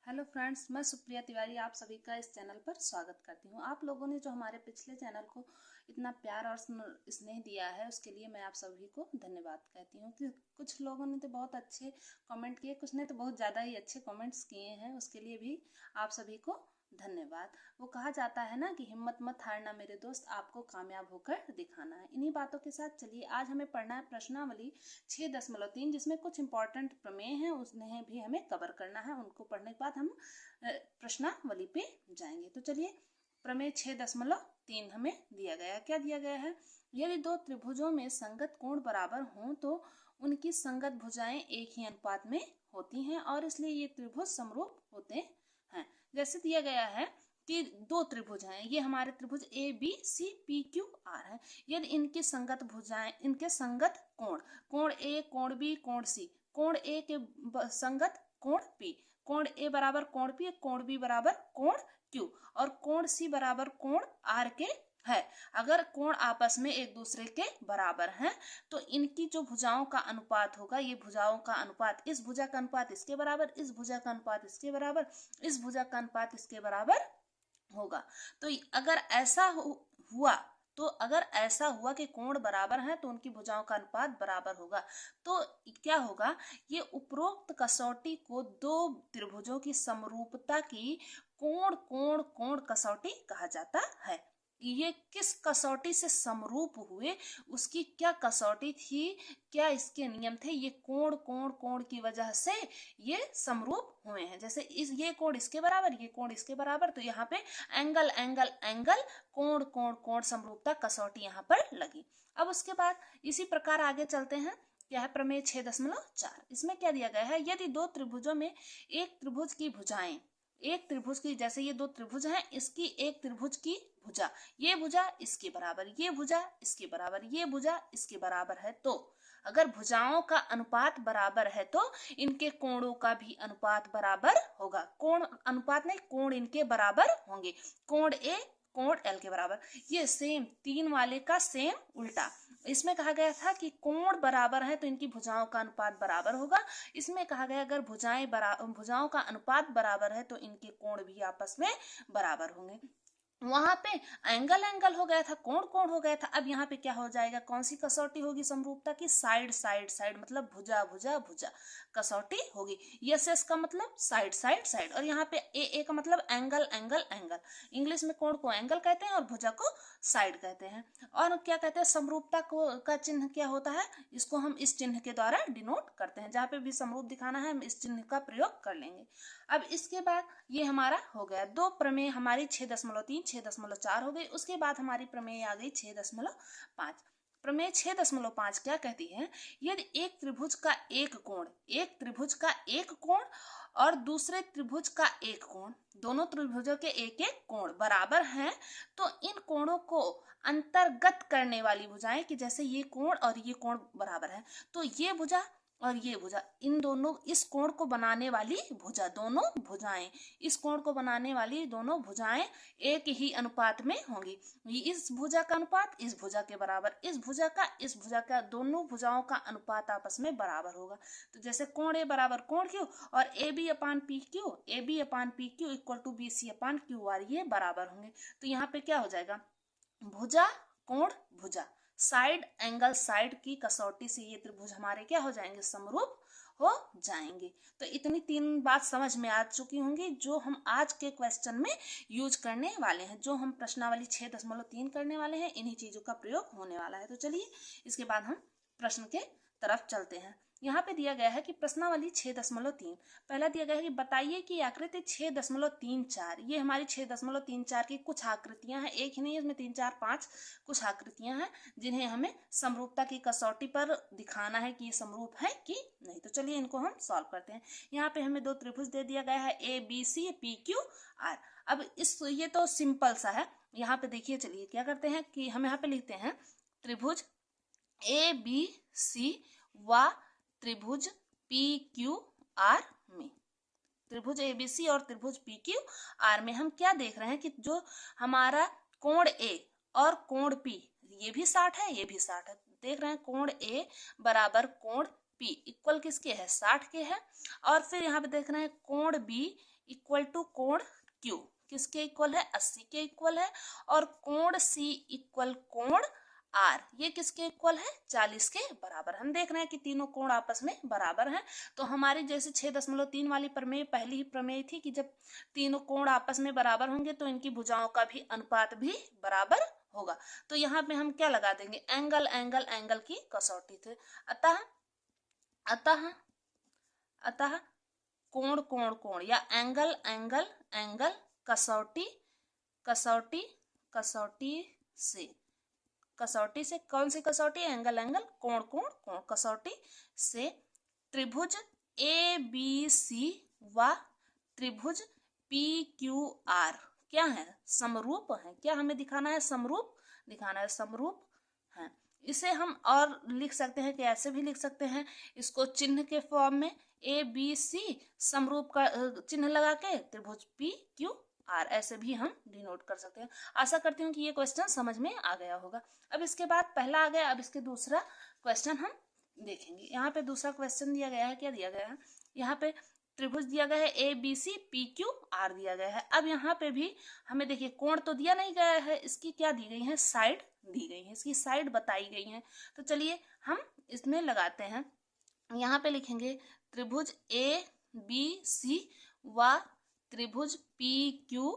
Hello friends, मैं सुप्रिया तिवारी आप सभी का इस चैनल पर स्वागत करती हूँ। आप लोगों ने जो हमारे पिछले चैनल को इतना प्यार और स्नेह दिया है उसके लिए मैं आप सभी को धन्यवाद कहती हूँ कि कुछ लोगों ने तो बहुत अच्छे कमेंट किए, कुछ ने तो बहुत ज़्यादा ही अच्छे कमेंट्स किए हैं, उसके लिए भी आप सभी को धन्यवाद। वो कहा जाता है ना कि हिम्मत मत हारना मेरे दोस्त, आपको कामयाब होकर दिखाना है। इन्हीं बातों के साथ चलिए आज हमें पढ़ना है प्रश्नावली 6.3 जिसमें कुछ इंपॉर्टेंट प्रमेय हैं, उसने भी हमें कवर करना है। उनको पढ़ने के बाद हम प्रश्नावली पे जाएंगे। तो चलिए प्रमेय 6.3 हमें दिया गया है। क्या दिया गया है? यदि दो त्रिभुजों में संगत कोण बराबर हों तो उनकी संगत भुजाएं एक ही अनुपात में होती हैं और इसलिए ये त्रिभुज समरूप होते हैं। जैसे दिया गया है कि दो त्रिभुज हैं, ये हमारे त्रिभुज A B C P Q R है। यदि इनकी संगत भुजाएं, इनके संगत कोण, कोण ए कोण बी कोण सी, कोण ए के संगत कोण पी, कोण ए बराबर कोण पी, कोण बी बराबर कोण क्यू और कोण सी बराबर कोण आर के है। अगर कोण आपस में एक दूसरे के बराबर हैं तो इनकी जो भुजाओं का अनुपात होगा, ये भुजाओं का अनुपात, इस भुजा का अनुपात इसके बराबर, इस भुजा का अनुपात इसके बराबर, इस भुजा का अनुपात इसके बराबर होगा। तो अगर ऐसा हुआ कि कोण बराबर है तो उनकी भुजाओं का अनुपात बराबर होगा। तो क्या होगा? ये उपरोक्त कसौटी को दो त्रिभुजों की समरूपता की कोण कोण कोण कसौटी कहा जाता है। ये किस कसौटी से समरूप हुए, उसकी क्या कसौटी थी, क्या इसके नियम थे, ये कोण कोण कोण की वजह से ये समरूप हुए हैं। जैसे ये कोण इसके बराबर, ये कोण इसके बराबर, तो यहाँ पे एंगल एंगल एंगल कोण कोण कोण समरूपता कसौटी यहाँ पर लगी। अब उसके बाद इसी प्रकार आगे चलते हैं। क्या है? प्रमेय 6.4। इसमें क्या दिया गया है? यदि दो त्रिभुजों में एक त्रिभुज की भुजाएं, एक त्रिभुज की, जैसे ये दो त्रिभुज हैं, इसकी एक त्रिभुज की भुजा, ये भुजा इसके बराबर, ये भुजा इसके बराबर, ये भुजा इसके बराबर है, तो अगर भुजाओं का अनुपात बराबर है तो इनके कोणों का भी अनुपात बराबर होगा। कोण अनुपात नहीं, कोण इनके बराबर होंगे। कोण ए कोण एल के बराबर। ये सेम तीन वाले का सेम उल्टा। इसमें कहा गया था कि कोण बराबर है तो इनकी भुजाओं का अनुपात बराबर होगा। इसमें कहा गया अगर भुजाओं का अनुपात बराबर है तो इनके कोण भी आपस में बराबर होंगे। वहां पे एंगल एंगल हो गया था, कोण कोण हो गया था। अब यहाँ पे क्या हो जाएगा? कौन सी कसौटी होगी समरूपता की? साइड साइड साइड, मतलब भुजा भुजा भुजा कसौटी होगी। यस यस का मतलब साइड साइड साइड, और यहाँ पे ए का मतलब एंगल एंगल एंगल। इंग्लिश में कोण को एंगल कहते हैं और भुजा को साइड कहते हैं। और क्या कहते हैं? समरूपता को का चिन्ह क्या होता है? इसको हम इस चिन्ह के द्वारा डिनोट करते हैं। जहाँ पे भी समरूप दिखाना है हम इस चिन्ह का प्रयोग कर लेंगे। अब इसके बाद ये हमारा हो गया दो प्रमेय, हमारी 6.3 6.4 हो गई। उसके बाद हमारी प्रमेय आ गई 6.5। प्रमेय 6.5 क्या कहती है? यदि एक त्रिभुज का एक कोण, एक त्रिभुज का एक कोण और दूसरे त्रिभुज का एक कोण, दोनों त्रिभुजों के एक एक कोण बराबर हैं तो इन कोणों को अंतर्गत करने वाली भुजाएं, कि जैसे ये कोण और ये कोण बराबर है तो ये भुजा और ये भुजा, इन दोनों, इस कोण को बनाने वाली भुजा, दोनों भुजाएं, इस कोण को बनाने वाली दोनों भुजाएं एक ही अनुपात में होंगी। इस भुजा का अनुपात इस भुजा के बराबर, इस भुजा का इस भुजा का, दोनों भुजाओं का अनुपात आपस में बराबर होगा। तो जैसे कोण ए बराबर कोण क्यू और A B upon P Q, A B upon P Q equal to B C upon Q R, ये बराबर होंगे। तो यहाँ पे क्या हो जाएगा? भुजा कोण भुजा, साइड एंगल साइड की कसौटी से ये त्रिभुज हमारे क्या हो जाएंगे? समरूप हो जाएंगे। तो इतनी तीन बात समझ में आ चुकी होंगी जो हम आज के क्वेश्चन में यूज करने वाले हैं, जो हम प्रश्नावली 6.3 करने वाले हैं, इन्हीं चीजों का प्रयोग होने वाला है। तो चलिए इसके बाद हम प्रश्न के तरफ चलते हैं। यहाँ पे दिया गया है कि प्रश्नावली 6.3, पहला दिया गया है कि बताइए कि आकृति 6.34, ये हमारी 6.34 की कुछ आकृतियां हैं, एक ही नहीं, इसमें 3 4 5 कुछ आकृतियां हैं जिन्हें हमें समरूपता की कसौटी पर दिखाना है कि ये समरूप है कि नहीं। तो चलिए इनको हम सॉल्व करते हैं। यहाँ पे हमें दो त्रिभुज दे दिया गया है A B C P Q R. अब ये तो सिंपल सा है। यहाँ पे देखिए, चलिए क्या करते हैं कि हम यहाँ पे लिखते हैं त्रिभुज ए बी सी व त्रिभुज पी क्यू आर में, त्रिभुज एबीसी और त्रिभुज पी क्यू आर में हम क्या देख रहे हैं कि जो हमारा कोण ए और कोण पी, ये भी 60 है, ये भी 60 है। देख रहे हैं कोण ए बराबर कोण P इक्वल किसके है, 60 के है। और फिर यहाँ पे देख रहे हैं कोण B इक्वल टू कोण Q किसके इक्वल है, 80 के इक्वल है। और कोण C इक्वल कोण R ये किसके इक्वल है, 40 के बराबर। हम देख रहे हैं कि तीनों कोण आपस में बराबर हैं। तो हमारी जैसे 6.3 वाली प्रमेय पहली ही प्रमेय थी कि जब तीनों कोण आपस में बराबर होंगे तो इनकी भुजाओं का भी अनुपात भी बराबर होगा। तो यहाँ पे हम क्या लगा देंगे, एंगल एंगल एंगल की कसौटी थे। अतः अतः अतः कोण कोण कोण या एंगल एंगल एंगल कसौटी कसौटी कसौटी से कौन सी कसौटी, एंगल एंगल कोण कोण कोण कसौटी से त्रिभुज ए बी सी व त्रिभुज पी क्यू आर क्या है, समरूप है। क्या हमें दिखाना है, समरूप दिखाना है, समरूप है। इसे हम और लिख सकते हैं कि ऐसे भी लिख सकते हैं इसको चिन्ह के फॉर्म में, ए बी सी समरूप का चिन्ह लगा के त्रिभुज पी क्यू आर, ऐसे भी हम डिनोट कर सकते हैं। आशा करती हूँ कि ये क्वेश्चन समझ में आ गया होगा। अब इसके बाद पहला आ गया, अब इसके दूसरा क्वेश्चन हम देखेंगे। यहाँ पे दूसरा क्वेश्चन दिया गया है, क्या दिया गया है, यहाँ पे त्रिभुज दिया गया है A B C P Q R दिया गया है। अब यहाँ पे भी हमें देखिए कोण तो दिया नहीं गया है, इसकी क्या दी गई है, साइड दी गई है, इसकी साइड बताई गई है। तो चलिए हम इसमें लगाते हैं, यहाँ पे लिखेंगे त्रिभुज ए बी सी व त्रिभुज पी क्यू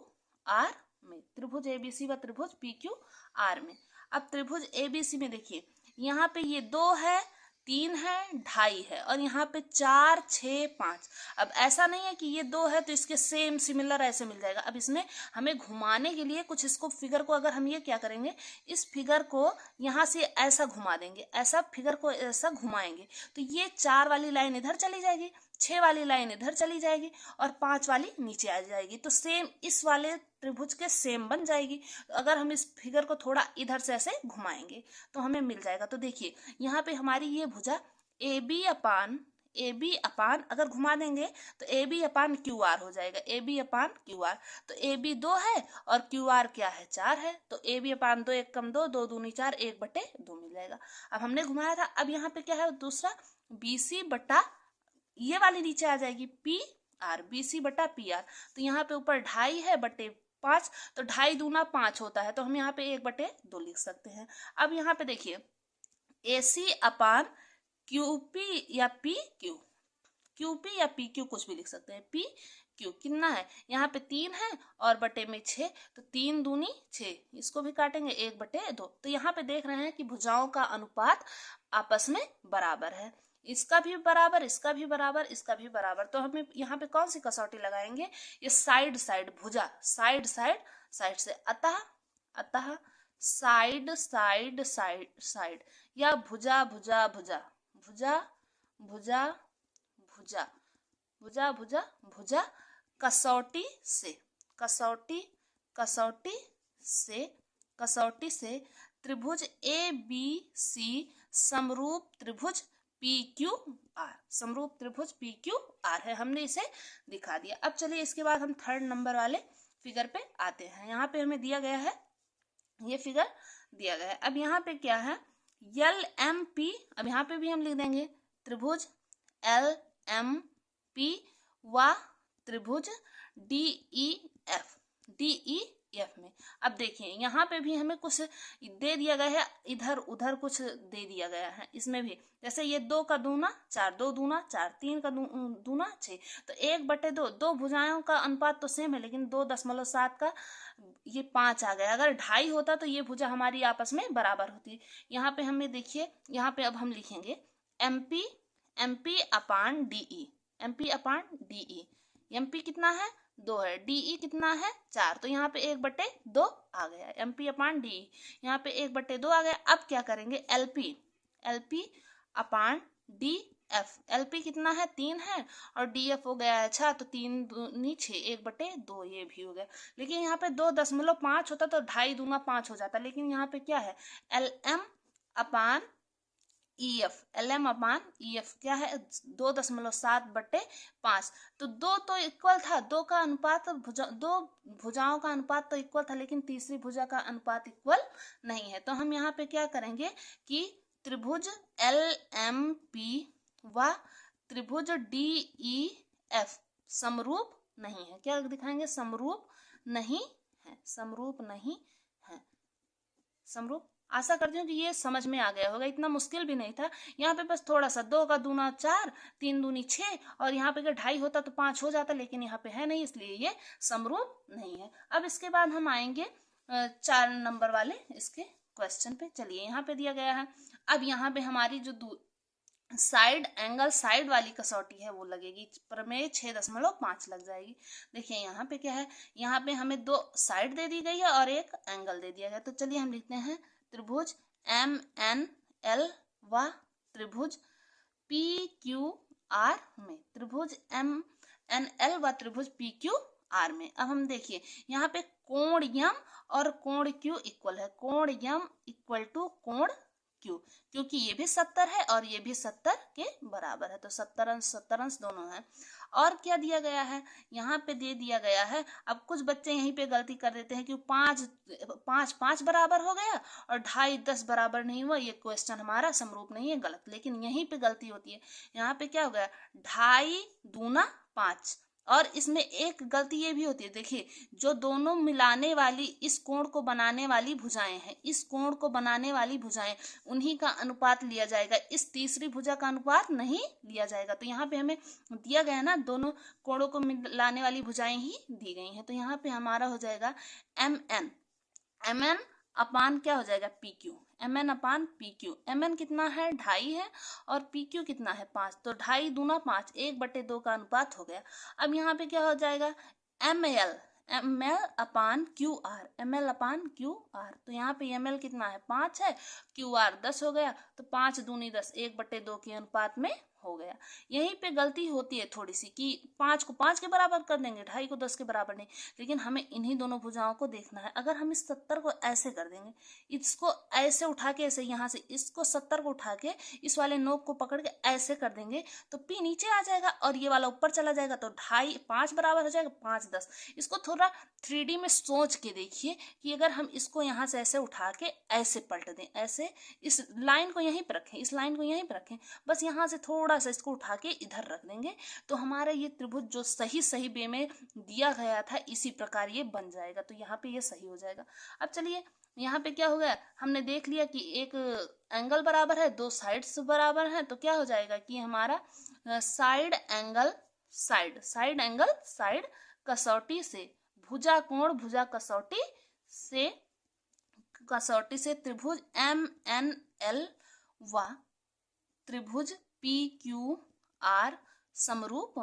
आर में, त्रिभुज ए बी सी व त्रिभुज पी क्यू आर में। अब त्रिभुज ए बी सी में देखिए यहाँ पे ये 2 है, 3 है, 2.5 है, और यहाँ पे 4 6 5। अब ऐसा नहीं है कि ये 2 है तो इसके सेम सिमिलर ऐसे मिल जाएगा। अब इसमें हमें घुमाने के लिए कुछ इसको फिगर को, अगर हम ये क्या करेंगे, इस फिगर को यहाँ से ऐसा घुमा देंगे, ऐसा फिगर को ऐसा घुमाएंगे तो ये 4 वाली लाइन इधर चली जाएगी, 6 वाली लाइन इधर चली जाएगी और 5 वाली नीचे आ जाएगी। तो सेम इस वाले त्रिभुज के सेम बन जाएगी। तो अगर हम इस फिगर को थोड़ा इधर से ऐसे घुमाएंगे तो हमें मिल जाएगा। तो देखिए यहाँ पे हमारी ये भुजा ए बी अपान अगर घुमा देंगे तो A B upon Q R हो जाएगा, A B upon Q R. तो ए बी 2 है और क्यू आर क्या है, 4 है। तो ए बी अपान 2 1 कम 2 2 दूनी 4 1/2 मिल जाएगा। अब हमने घुमाया था। अब यहाँ पे क्या है दूसरा, बी सी बटा ये वाली नीचे आ जाएगी पी आर, बी सी बटा पी आर। तो यहाँ पे ऊपर 2.5 है बटे 5, तो 2.5 दूना 5 होता है, तो हम यहाँ पे 1/2 लिख सकते हैं। अब यहाँ पे देखिए ए सी अपान क्यूपी या पी क्यू, क्यूपी या पी क्यू कुछ भी लिख सकते हैं। पी क्यू कितना है, यहाँ पे 3 है और बटे में 6, तो 3 दूनी 6, इसको भी काटेंगे 1/2। तो यहाँ पे देख रहे हैं कि भुजाओं का अनुपात आपस में बराबर है, इसका भी बराबर, इसका भी बराबर, इसका भी बराबर। तो हमें यहाँ पे कौन सी कसौटी लगाएंगे, ये साइड साइड भुजा, साइड साइड साइड से। अतः साइड साइड साइड साइड या भुजा भुजा भुजा भुजा भुजा भुजा भुजा भुजा भुजा कसौटी से कसौटी से त्रिभुज ए बी सी समरूप त्रिभुज पी क्यू आर, समरूप त्रिभुज पी क्यू आर है, हमने इसे दिखा दिया। अब चलिए इसके बाद हम 3rd नंबर वाले फिगर पे आते हैं। यहाँ पे हमें दिया गया है, ये फिगर दिया गया है। अब यहाँ पे क्या है, एल एम पी, अब यहाँ पे भी हम लिख देंगे त्रिभुज एल एम पी व त्रिभुज डी ई एफ में। अब देखिए यहाँ पे भी हमें कुछ दे दिया गया है, इधर उधर कुछ दे दिया गया है। इसमें भी जैसे ये 2 का दूना 4, 2 दूना 4, 3 का दूना 6, तो 1/2, 2 भुजाओं का अनुपात तो सेम है लेकिन 2.7 का ये 5 आ गया। अगर 2.5 होता तो ये भुजा हमारी आपस में बराबर होती। यहाँ पे हमें देखिए, यहाँ पे अब हम लिखेंगे एमपी अपान डीई, एमपी अपान डीई। एमपी कितना है, 2 है, डीई कितना है, 4, तो यहाँ पे 1/2 आ गया। एमपी अपान डीई यहाँ पे 1/2 आ गया। अब क्या करेंगे, एलपी अपान डी एफ, एलपी कितना है, 3 है और डी एफ हो गया है 6, तो 3 दूनी 6, 1/2 ये भी हो गया। लेकिन यहाँ पे 2.5 होता तो 2.5 दूना 5 हो जाता, लेकिन यहाँ पे क्या है, एल एम अपान ई एफ क्या है, 2.7/5। तो 2 तो इक्वल था, 2 का अनुपात, 2 भुजाओं का अनुपात तो इक्वल था, लेकिन तीसरी भुजा का अनुपात इक्वल नहीं है। तो हम यहाँ पे क्या करेंगे कि त्रिभुज एल एम पी व त्रिभुज DEF समरूप नहीं है। क्या दिखाएंगे? समरूप नहीं है, समरूप नहीं है, समरूप। आशा करती हूँ कि ये समझ में आ गया होगा, इतना मुश्किल भी नहीं था। यहाँ पे बस थोड़ा सा 2 का दूना 4, 3 दूनी 6, और यहाँ पे अगर 2.5 होता तो 5 हो जाता, लेकिन यहाँ पे है नहीं, इसलिए ये समरूप नहीं है। अब इसके बाद हम आएंगे 4 नंबर वाले इसके क्वेश्चन पे। चलिए, यहाँ पे दिया गया है। अब यहाँ पे हमारी जो साइड एंगल साइड वाली कसौटी है वो लगेगी, प्रमेय 6.5 लग जाएगी। देखिए यहाँ पे क्या है, यहाँ पे हमें 2 साइड दे दी गई है और एक एंगल दे दिया गया। तो चलिए हम लिखते हैं त्रिभुज MNL व त्रिभुज PQR में, त्रिभुज MNL व त्रिभुज PQR में। अब हम देखिए यहाँ पे कोण यम और कोण Q इक्वल है, कोण यम इक्वल टू कोण Q, क्योंकि ये भी 70 है और ये भी 70 के बराबर है, तो 70 अंश दोनों है। और क्या दिया गया है, यहाँ पे दे दिया गया है। अब कुछ बच्चे यहीं पे गलती कर देते हैं कि 5 बराबर हो गया और 2.5 10 बराबर नहीं हुआ, ये क्वेश्चन हमारा समरूप नहीं है, गलत। लेकिन यहीं पे गलती होती है। यहाँ पे क्या हो गया, 2.5 दूना 5, और इसमें एक गलती ये भी होती है, देखिए जो दोनों मिलाने वाली इस कोण को बनाने वाली भुजाएं हैं, इस कोण को बनाने वाली भुजाएं, उन्हीं का अनुपात लिया जाएगा, इस तीसरी भुजा का अनुपात नहीं लिया जाएगा। तो यहाँ पे हमें दिया गया है ना, दोनों कोणों को मिलाने वाली भुजाएं ही दी गई हैं। तो यहाँ पे हमारा हो जाएगा MN अपान क्या हो जाएगा, PQ, MN अपान PQ। MN कितना है, 2.5 है, और PQ कितना है, 5, तो 2.5 दूना 5, 1/2 का अनुपात हो गया। अब यहाँ पे क्या हो जाएगा, ML अपान QR, ML अपान QR। तो यहाँ पे ML कितना है, 5 है, QR 10 हो गया, तो 5 दूनी 10, 1/2 के अनुपात में हो गया। यहीं पे गलती होती है थोड़ी सी कि 5 को 5 के बराबर कर देंगे, 2.5 को 10 के बराबर नहीं, लेकिन हमें इन्हीं दोनों भुजाओं को देखना है। अगर हम इस 70 को ऐसे कर देंगे, इसको ऐसे उठा के, ऐसे यहाँ से इसको 70 को उठा के इस वाले नोक को पकड़ के ऐसे कर देंगे, तो P नीचे आ जाएगा और ये वाला ऊपर चला जाएगा, तो 2.5 5 बराबर हो जाएगा, 5 10। इसको थोड़ा 3D में सोच के देखिए कि अगर हम इसको यहाँ से ऐसे उठा के ऐसे पलट दें, ऐसे इस लाइन को यहीं पर रखें, इस लाइन को यहीं पर रखें, बस यहाँ से थोड़ा सा इसको उठा के इधर रख देंगे, तो हमारा ये त्रिभुज जो सही वे में दिया गया था इसी प्रकार ये बन जाएगा। तो यहाँ पे ये सही हो जाएगा। अब चलिए यहाँ पे क्या हो गया, हमने देख लिया कि एक एंगल बराबर है, 2 साइड्स बराबर हैं, तो क्या हो जाएगा कि हमारा साइड एंगल साइड कसौटी से भुजा कोण भुजा कसौटी से त्रिभुज MNL व त्रिभुज PQR समरूप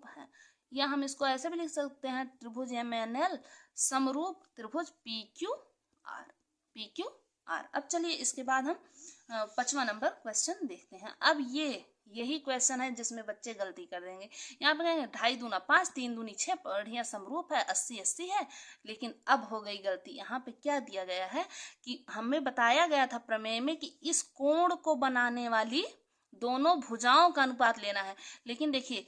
है। या हम इसको ऐसे भी लिख सकते हैं, त्रिभुज MNL समरूप त्रिभुज PQR। अब चलिए इसके बाद हम 5वां नंबर क्वेश्चन देखते हैं। अब यही क्वेश्चन है जिसमें बच्चे गलती कर देंगे। यहाँ पे कहेंगे 2.5 दूना 5, 3 दूनी 6, बढ़िया समरूप है, 80 है, लेकिन अब हो गई गलती। यहाँ पे क्या दिया गया है कि हमें बताया गया था प्रमेय में कि इस कोण को बनाने वाली दोनों भुजाओं का अनुपात लेना है, लेकिन देखिए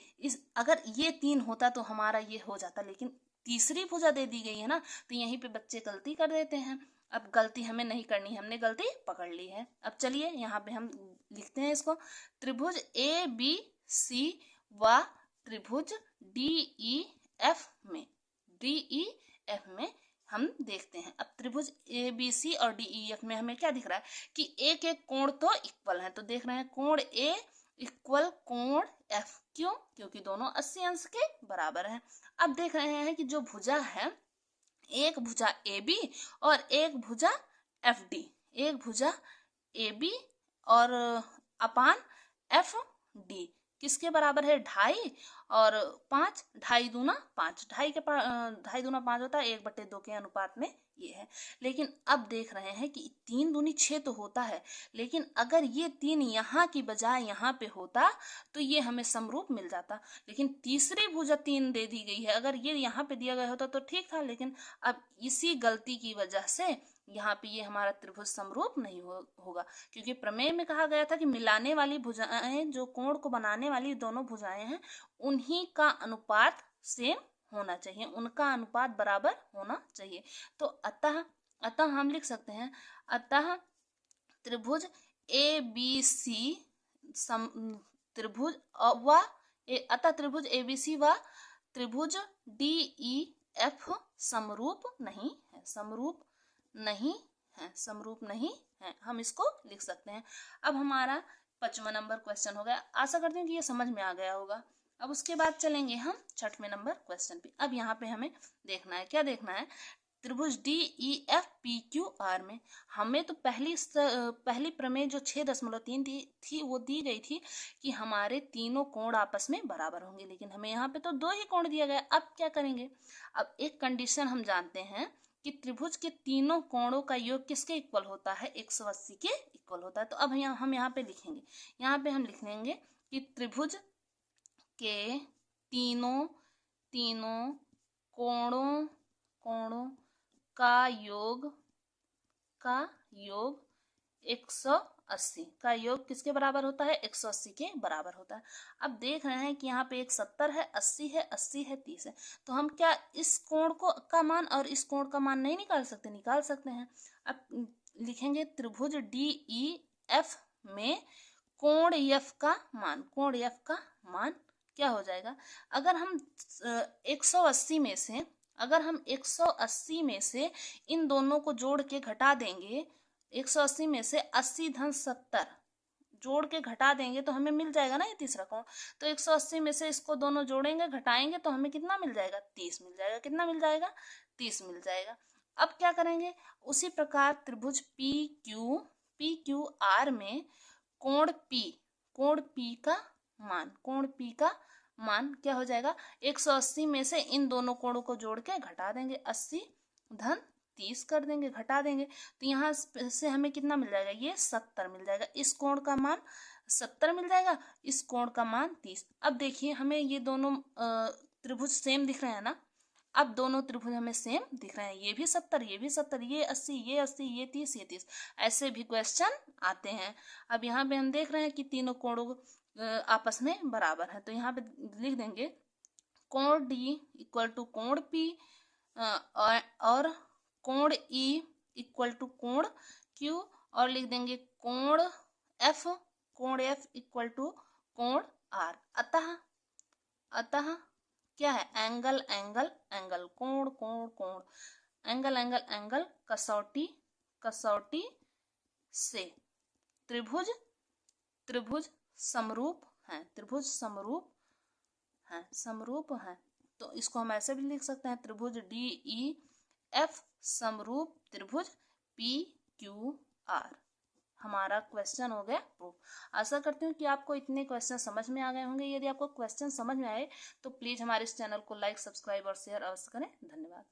अगर ये 3 होता तो हमारा ये हो जाता, लेकिन तीसरी भुजा दे दी गई है ना, तो यहीं पे बच्चे गलती कर देते हैं। अब गलती हमें नहीं करनी, हमने गलती पकड़ ली है। अब चलिए यहाँ पे हम लिखते हैं इसको, त्रिभुज ABC व त्रिभुज DEF में हम देखते हैं। अब त्रिभुज ABC और DEF में हमें क्या दिख रहा है कि एक कोण तो इक्वल है, तो देख रहे हैं कोण A इक्वल कोण F, क्यों, क्योंकि दोनों 80 अंश के बराबर हैं। अब देख रहे हैं कि जो भुजा है, एक भुजा AB और एक भुजा FD, एक भुजा AB और अपान FD किसके बराबर है, 2.5 और 5, 2.5 दूना 5, 2.5 दूना 5 होता है, 1/2 के अनुपात में ये है। लेकिन अब देख रहे हैं कि 3 दूनी 6 तो होता है, लेकिन अगर ये 3 यहाँ की बजाय यहाँ पे होता तो ये हमें समरूप मिल जाता, लेकिन तीसरी भुजा 3 दे दी गई है, अगर ये यहाँ पे दिया गया होता तो ठीक था, लेकिन अब इसी गलती की वजह से यहाँ पे ये हमारा त्रिभुज समरूप नहीं होगा, क्योंकि प्रमेय में कहा गया था कि मिलाने वाली भुजाएं, जो कोण को बनाने वाली दोनों भुजाएं हैं, उन्हीं का अनुपात सेम होना चाहिए, उनका अनुपात बराबर होना चाहिए। तो अतः हम लिख सकते हैं, अतः त्रिभुज ABC त्रिभुज अतः त्रिभुज एबीसी व त्रिभुज डीईएफ समरूप नहीं है, समरूप नहीं है, समरूप नहीं है। हम इसको लिख सकते हैं। अब हमारा 5वां नंबर क्वेश्चन हो गया। आशा करती हूँ कि ये समझ में आ गया होगा। अब उसके बाद चलेंगे हम 6वें नंबर क्वेश्चन पे। अब यहाँ पे हमें देखना है, क्या देखना है, त्रिभुज D E F P Q are में हमें तो पहली प्रमेय जो 6.3 थी वो दी गई थी कि हमारे तीनों कोण आपस में बराबर होंगे, लेकिन हमें यहाँ पे तो 2 ही कोण दिया गया। अब क्या करेंगे, अब एक कंडीशन हम जानते हैं कि त्रिभुज के तीनों कोणों का योग किसके इक्वल होता है, 180 के इक्वल होता है। तो अब हम यहाँ पे लिखेंगे, यहाँ पे हम लिख लेंगे कि त्रिभुज के तीनों कोणों का योग 180 का योग किसके बराबर होता है, 180 के बराबर होता है। अब देख रहे हैं कि यहाँ पे एक 70 है, 80 है, 80 है, 30 है। तो हम क्या इस कोण का मान और इस कोण का मान नहीं निकाल सकते, निकाल सकते हैं। अब लिखेंगे त्रिभुज डी ई एफ में कोण एफ का मान क्या हो जाएगा। अगर हम 180 में से इन दोनों को जोड़ के घटा देंगे, 180 में से 80 धन 70 जोड़ के घटा देंगे तो हमें मिल जाएगा ना ये तीसरा कोण। तो 180 में से इसको दोनों जोड़ेंगे, घटाएंगे तो हमें कितना मिल जाएगा, 30 मिल जाएगा। कितना मिल जाएगा, 30 मिल जाएगा। अब क्या करेंगे, उसी प्रकार त्रिभुज पी क्यू आर में कोण पी का मान क्या हो जाएगा, 180 में से इन दोनों कोणों को जोड़ के घटा देंगे, 80 धन 30 कर देंगे, घटा देंगे। तो यहाँ से हमें कितना मिल जाएगा, ये 70 मिल जाएगा। इस कोण का मान 70 मिल जाएगा, इस कोण का मान 30। अब देखिए हमें ये दोनों त्रिभुज सेम दिख रहे हैं ना। अब दोनों त्रिभुज हमें सेम दिख रहे हैं, ये भी 70, ये भी 70, ये 80, ये 80, ये 30, ये 30, ऐसे भी क्वेश्चन आते हैं। अब यहाँ पे हम देख रहे हैं कि तीनों कोणों आपस में बराबर है। तो यहाँ पे लिख देंगे कोण डी इक्वल टू कोण पी और कोण ई इक्वल टू कोण क्यू, और लिख देंगे कोण एफ इक्वल टू कोण आर। अतः क्या है, एंगल कोण एंगल कसौटी से त्रिभुज समरूप हैं। तो इसको हम ऐसे भी लिख सकते हैं, त्रिभुज डी ई एफ समरूप त्रिभुज पी क्यू आर। हमारा क्वेश्चन हो गया प्रूफ। आशा करती हूँ कि आपको इतने क्वेश्चन समझ में आ गए होंगे। यदि आपको क्वेश्चन समझ में आए तो प्लीज हमारे इस चैनल को लाइक, सब्सक्राइब और शेयर अवश्य करें। धन्यवाद।